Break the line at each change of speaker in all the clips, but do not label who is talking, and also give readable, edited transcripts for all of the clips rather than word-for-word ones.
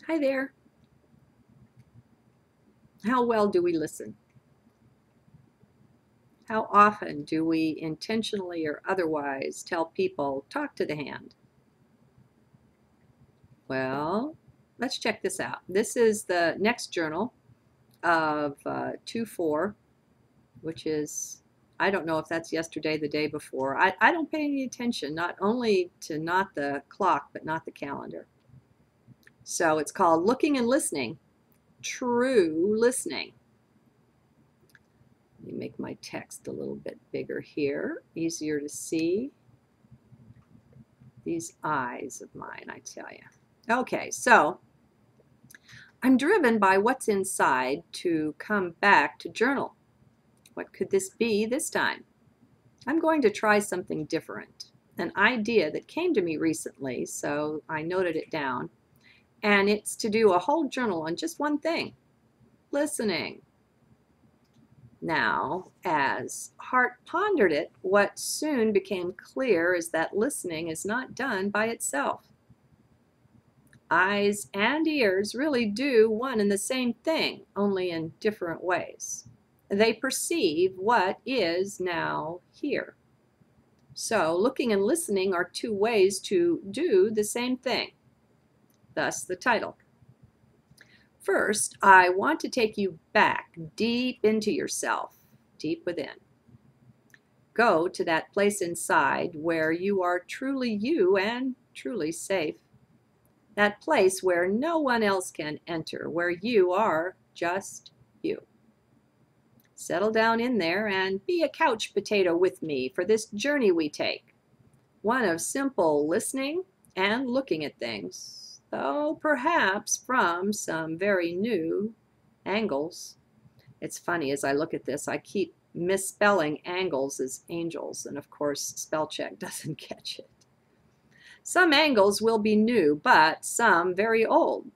Hi there. How well do we listen? How often do we intentionally or otherwise tell people, talk to the hand? Well, let's check this out. This is the next journal of 2-4, which is, I don't know if that's yesterday, the day before. I don't pay any attention, not only to not the clock, but not the calendar. So it's called Looking and Listening, True Listening. Let me make my text a little bit bigger here, easier to see. These eyes of mine, I tell you. Okay, so I'm driven by what's inside to come back to journal. What could this be this time? I'm going to try something different, an idea that came to me recently, so I noted it down, and it's to do a whole journal on just one thing, listening. Now, as Hart pondered it, what soon became clear is that listening is not done by itself. Eyes and ears really do one and the same thing, only in different ways. They perceive what is now here. So, looking and listening are two ways to do the same thing. Thus, the title. First, I want to take you back deep into yourself, deep within. Go to that place inside where you are truly you and truly safe. That place where no one else can enter, where you are just you. Settle down in there and be a couch potato with me for this journey we take. One of simple listening and looking at things, though perhaps from some very new angles. It's funny, as I look at this, I keep misspelling angles as angels, and of course spell check doesn't catch it. Some angles will be new, but some very old.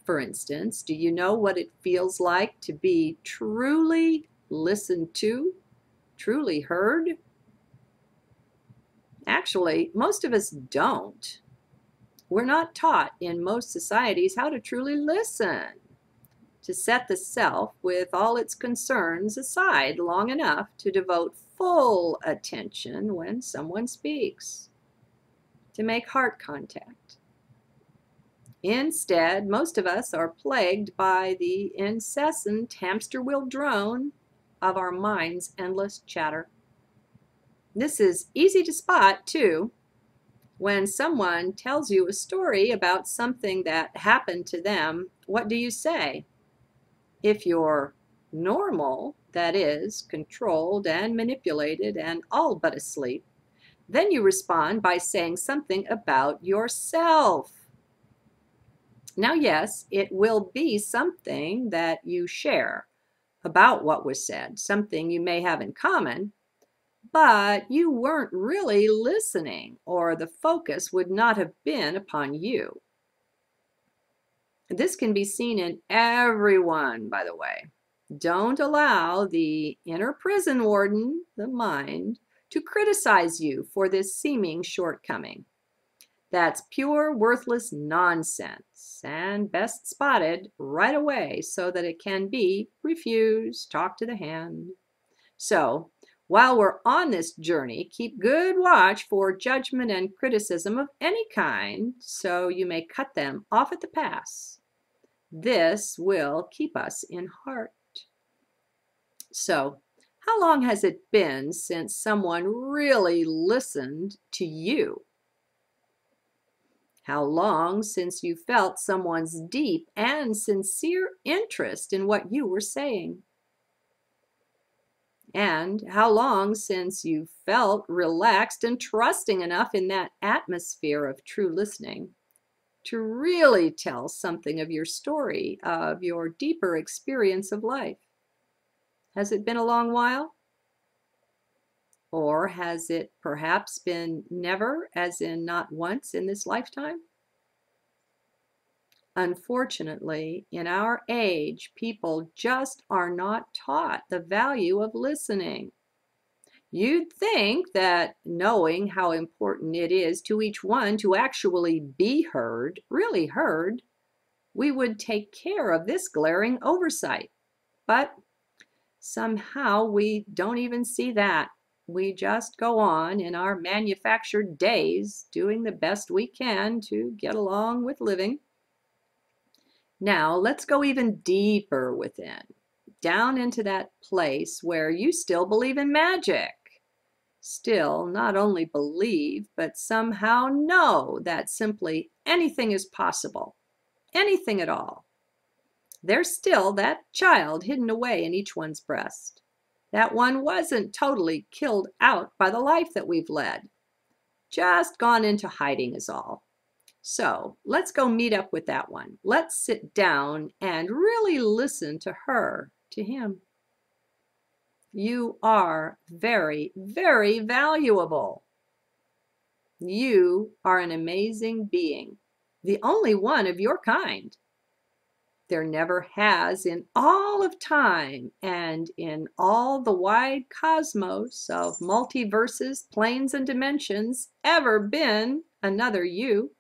For instance, do you know what it feels like to be truly listened to, truly heard? Actually, most of us don't. We're not taught in most societies how to truly listen, to set the self with all its concerns aside long enough to devote full attention when someone speaks, to make heart contact. Instead, most of us are plagued by the incessant hamster wheel drone of our mind's endless chatter. This is easy to spot, too. When someone tells you a story about something that happened to them, what do you say? If you're normal, that is, controlled and manipulated and all but asleep, then you respond by saying something about yourself. Now, yes, it will be something that you share about what was said, something you may have in common, but you weren't really listening, or the focus would not have been upon you. This can be seen in everyone, by the way. Don't allow the inner prison warden, the mind, to criticize you for this seeming shortcoming. That's pure, worthless nonsense, and best spotted right away so that it can be refused. Talk to the hand. So, while we're on this journey, keep good watch for judgment and criticism of any kind, so you may cut them off at the pass. This will keep us in heart. So, how long has it been since someone really listened to you? How long since you felt someone's deep and sincere interest in what you were saying? And how long since you felt relaxed and trusting enough in that atmosphere of true listening to really tell something of your story, of your deeper experience of life? Has it been a long while? Or has it perhaps been never, as in not once in this lifetime? Unfortunately, in our age, people just are not taught the value of listening. You'd think that knowing how important it is to each one to actually be heard, really heard, we would take care of this glaring oversight. But somehow we don't even see that. We just go on in our manufactured days, doing the best we can to get along with living. Now, let's go even deeper within, down into that place where you still believe in magic. Still, not only believe, but somehow know that simply anything is possible. Anything at all. There's still that child hidden away in each one's breast. That one wasn't totally killed out by the life that we've led. Just gone into hiding is all. So let's go meet up with that one. Let's sit down and really listen to her, to him. You are very, very valuable. You are an amazing being, the only one of your kind. There never has in all of time and in all the wide cosmos of multiverses, planes, and dimensions ever been another you,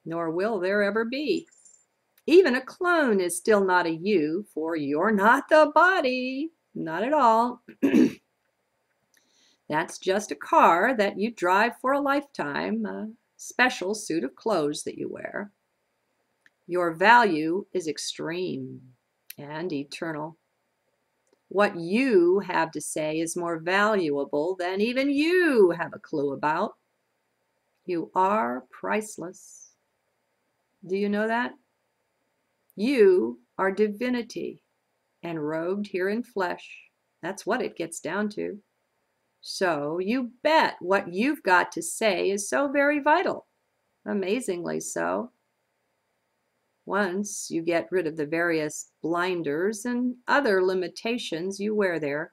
nor will there ever be. Even a clone is still not a you, for you're not the body, not at all. That's just a car that you drive for a lifetime, a special suit of clothes that you wear. Your value is extreme and eternal. What you have to say is more valuable than even you have a clue about. You are priceless. Do you know that? You are divinity and robed here in flesh. That's what it gets down to. So you bet what you've got to say is so very vital, amazingly so. Once you get rid of the various blinders and other limitations you wear there,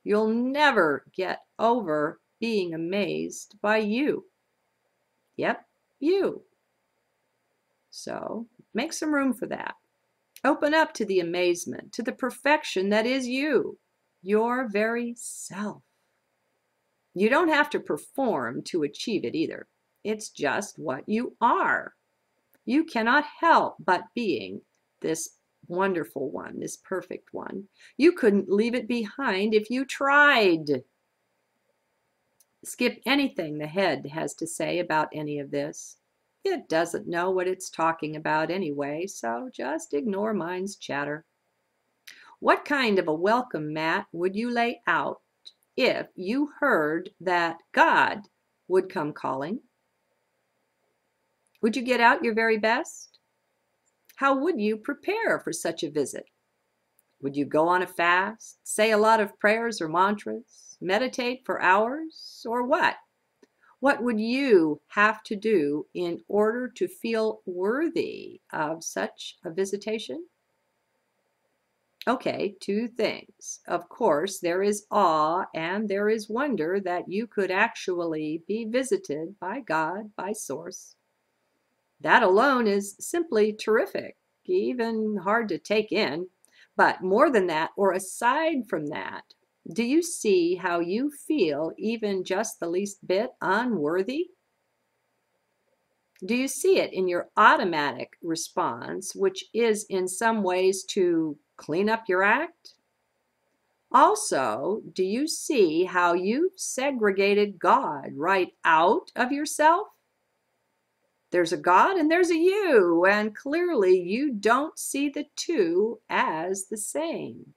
you'll never get over being amazed by you. Yep, you. So make some room for that. Open up to the amazement, to the perfection that is you, your very self. You don't have to perform to achieve it either. It's just what you are. You cannot help but being this wonderful one, this perfect one. You couldn't leave it behind if you tried. Skip anything the head has to say about any of this. It doesn't know what it's talking about anyway, so just ignore mind's chatter. What kind of a welcome mat would you lay out if you heard that God would come calling? Would you get out your very best? How would you prepare for such a visit? Would you go on a fast, say a lot of prayers or mantras, meditate for hours, or what? What would you have to do in order to feel worthy of such a visitation? Okay, two things. Of course, there is awe and there is wonder that you could actually be visited by God, by Source. That alone is simply terrific, even hard to take in. But more than that, or aside from that, do you see how you feel even just the least bit unworthy? Do you see it in your automatic response, which is in some ways to clean up your act? Also, do you see how you've segregated God right out of yourself? There's a God and there's a you, and clearly you don't see the two as the same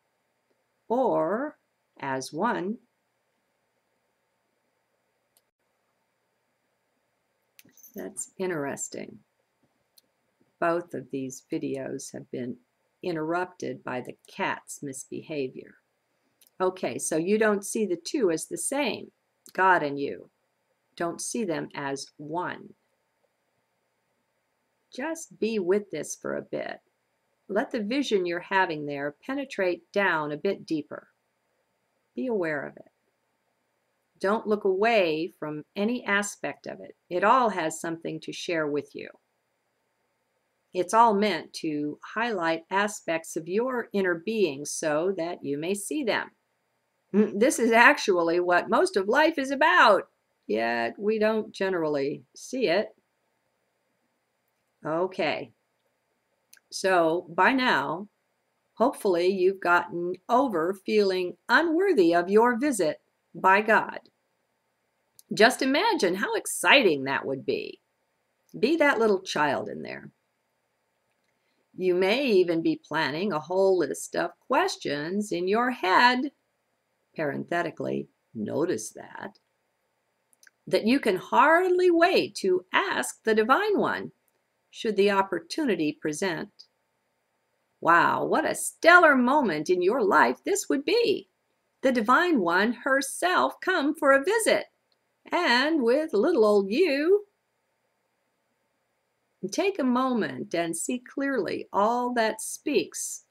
or as one. That's interesting. Both of these videos have been interrupted by the cat's misbehavior. Okay, so you don't see the two as the same. God and you don't see them as one. Just be with this for a bit. Let the vision you're having there penetrate down a bit deeper. Be aware of it. Don't look away from any aspect of it. It all has something to share with you. It's all meant to highlight aspects of your inner being so that you may see them. This is actually what most of life is about, yet we don't generally see it. Okay. So by now, hopefully you've gotten over feeling unworthy of your visit by God. Just imagine how exciting that would be. Be that little child in there. You may even be planning a whole list of questions in your head, parenthetically, notice that you can hardly wait to ask the Divine One, should the opportunity present. Wow, what a stellar moment in your life this would be. The Divine One herself come for a visit, and with little old you. Take a moment and see clearly all that speaks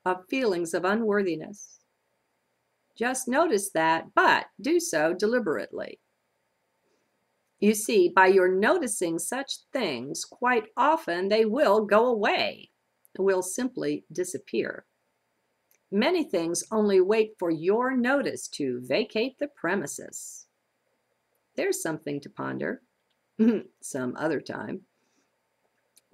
of feelings of unworthiness. Just notice that, but do so deliberately. You see, by your noticing such things, quite often they will go away, will simply disappear. Many things only wait for your notice to vacate the premises. There's something to ponder some other time.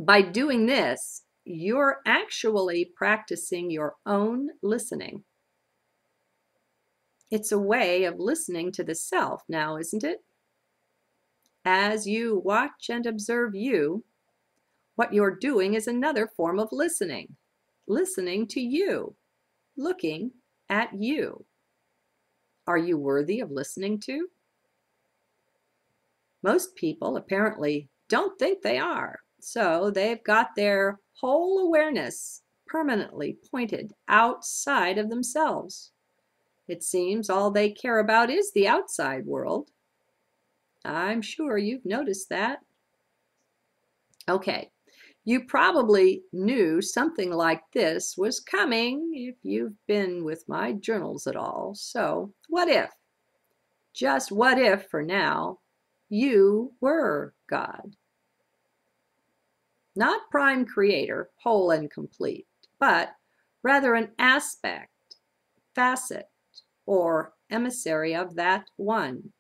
By doing this, you're actually practicing your own listening. It's a way of listening to the self now, isn't it? As you watch and observe you, what you're doing is another form of listening. Listening to you, looking at you. Are you worthy of listening to? Most people apparently don't think they are, so they've got their whole awareness permanently pointed outside of themselves. It seems all they care about is the outside world. I'm sure you've noticed that. Okay, you probably knew something like this was coming if you've been with my journals at all. So, what if, just what if for now, you were God? Not prime creator, whole and complete, but rather an aspect, facet, or emissary of that one,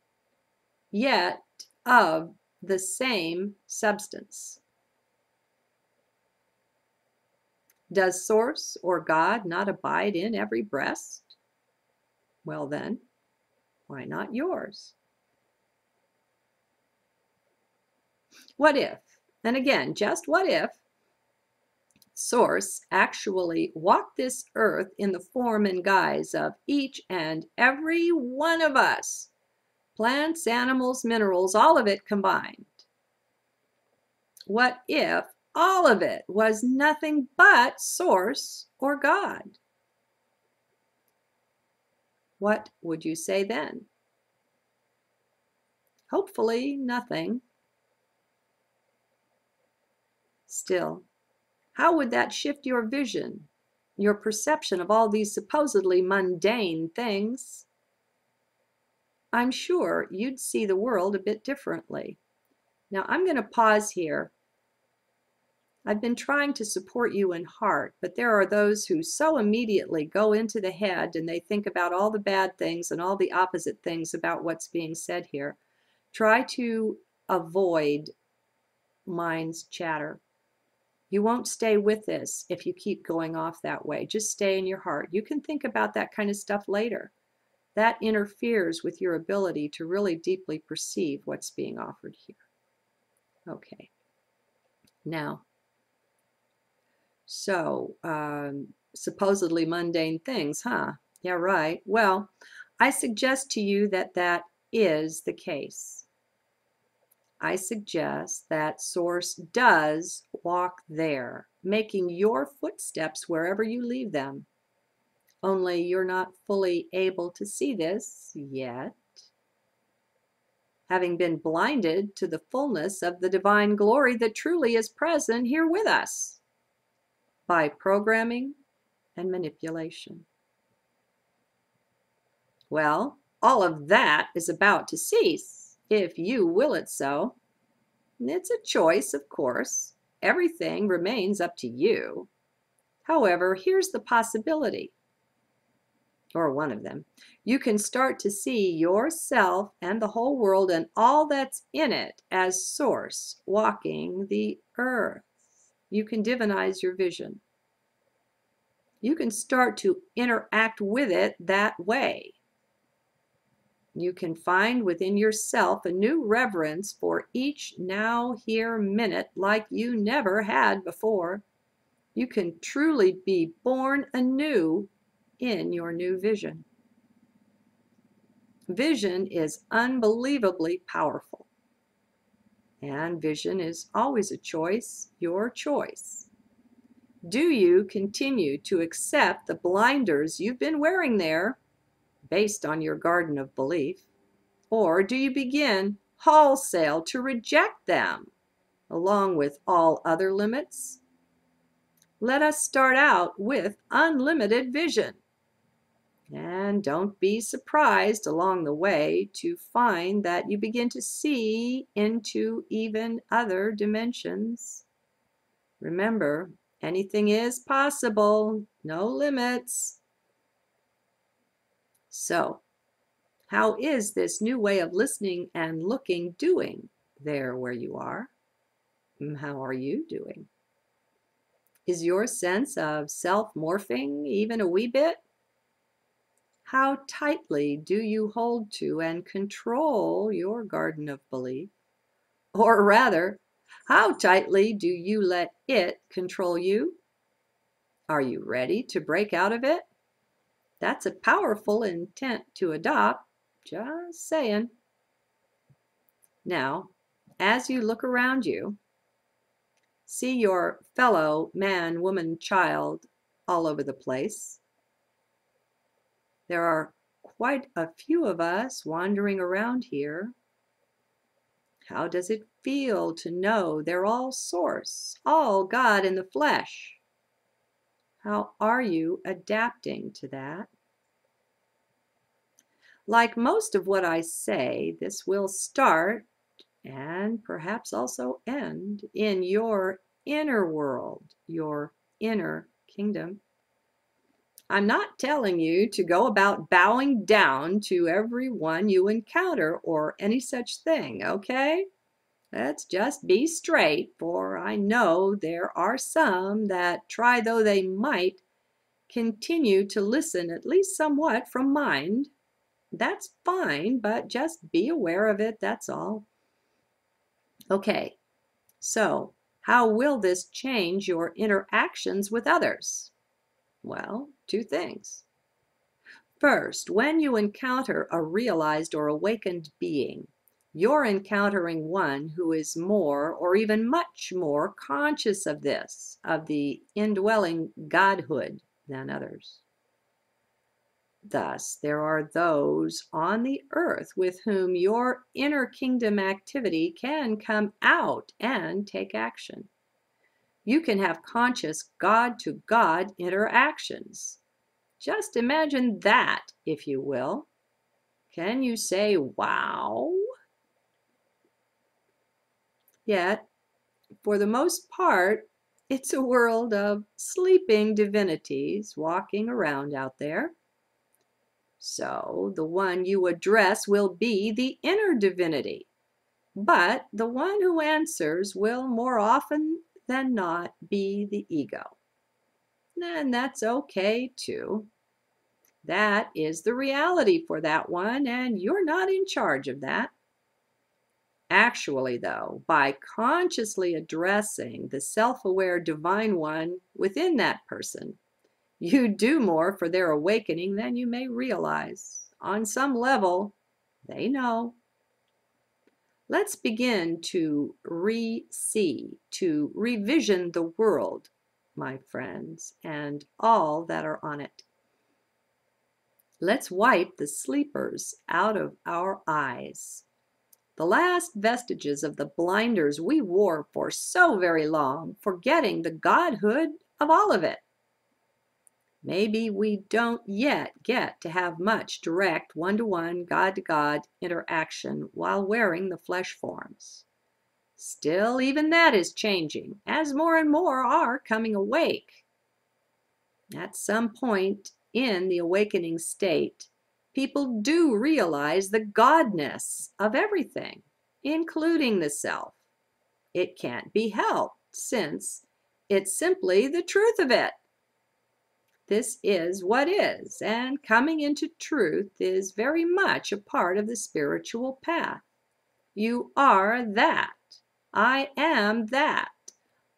yet of the same substance. Does Source or God not abide in every breast? Well then, why not yours? What if, and again, just what if, Source actually walked this earth in the form and guise of each and every one of us? Plants, animals, minerals, all of it combined. What if all of it was nothing but Source or God? What would you say then? Hopefully nothing. Still, how would that shift your vision, your perception of all these supposedly mundane things? I'm sure you'd see the world a bit differently. Now, I'm going to pause here. I've been trying to support you in heart, but there are those who so immediately go into the head and they think about all the bad things and all the opposite things about what's being said here. Try to avoid mind's chatter. You won't stay with this if you keep going off that way. Just stay in your heart. You can think about that kind of stuff later. That interferes with your ability to really deeply perceive what's being offered here. Okay. Now, so supposedly mundane things, huh? Yeah, right. Well, I suggest to you that that is the case. I suggest that Source does walk there, making your footsteps wherever you leave them. Only you're not fully able to see this yet, having been blinded to the fullness of the divine glory that truly is present here with us by programming and manipulation. Well, all of that is about to cease, if you will it so. It's a choice, of course. Everything remains up to you. However, here's the possibility, or one of them. You can start to see yourself and the whole world and all that's in it as Source walking the earth. you can divinize your vision. You can start to interact with it that way. You can find within yourself a new reverence for each now, here minute like you never had before. You can truly be born anew in your new vision. Vision is unbelievably powerful. And vision is always a choice, your choice. Do you continue to accept the blinders you've been wearing there based on your garden of belief? Or do you begin wholesale to reject them along with all other limits? Let us start out with unlimited vision. And don't be surprised along the way to find that you begin to see into even other dimensions. Remember, anything is possible, no limits. So, how is this new way of listening and looking doing there where you are? How are you doing? Is your sense of self morphing even a wee bit? How tightly do you hold to and control your garden of belief? Or rather, how tightly do you let it control you? Are you ready to break out of it? That's a powerful intent to adopt, just saying. Now, as you look around you, see your fellow man, woman, child all over the place. There are quite a few of us wandering around here. How does it feel to know they're all source, all God in the flesh? How are you adapting to that? Like most of what I say, this will start and perhaps also end in your inner world, your inner kingdom. I'm not telling you to go about bowing down to everyone you encounter or any such thing, okay? Let's just be straight, for I know there are some that, try though they might, continue to listen at least somewhat from mind. That's fine, but just be aware of it, that's all. Okay, so how will this change your interactions with others? Well, two things. First, when you encounter a realized or awakened being, you're encountering one who is more or even much more conscious of this, of the indwelling godhood than others. Thus, there are those on the earth with whom your inner kingdom activity can come out and take action. You can have conscious God-to-God interactions. Just imagine that, if you will. Can you say, wow? Yet, for the most part, it's a world of sleeping divinities walking around out there. So the one you address will be the inner divinity, but the one who answers will more often than not be the ego. And that's okay too. That is the reality for that one, and you're not in charge of that. Actually, though, by consciously addressing the self-aware divine one within that person, you do more for their awakening than you may realize. On some level, they know. Let's begin to re-see, to revision the world, my friends, and all that are on it. Let's wipe the sleepers out of our eyes. The last vestiges of the blinders we wore for so very long, forgetting the godhood of all of it. Maybe we don't yet get to have much direct one-to-one, God-to-God interaction while wearing the flesh forms. Still, even that is changing, as more and more are coming awake. At some point in the awakening state, people do realize the godness of everything, including the self. It can't be helped, since It's simply the truth of it. This is what is, and coming into truth is very much a part of the spiritual path. You are that. I am that.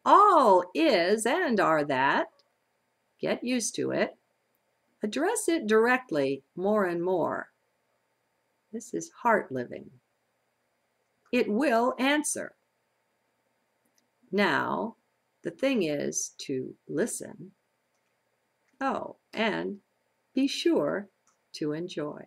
All is and are that. Get used to it. Address it directly more and more. This is heart living. It will answer. Now, the thing is to listen. Oh, and be sure to enjoy.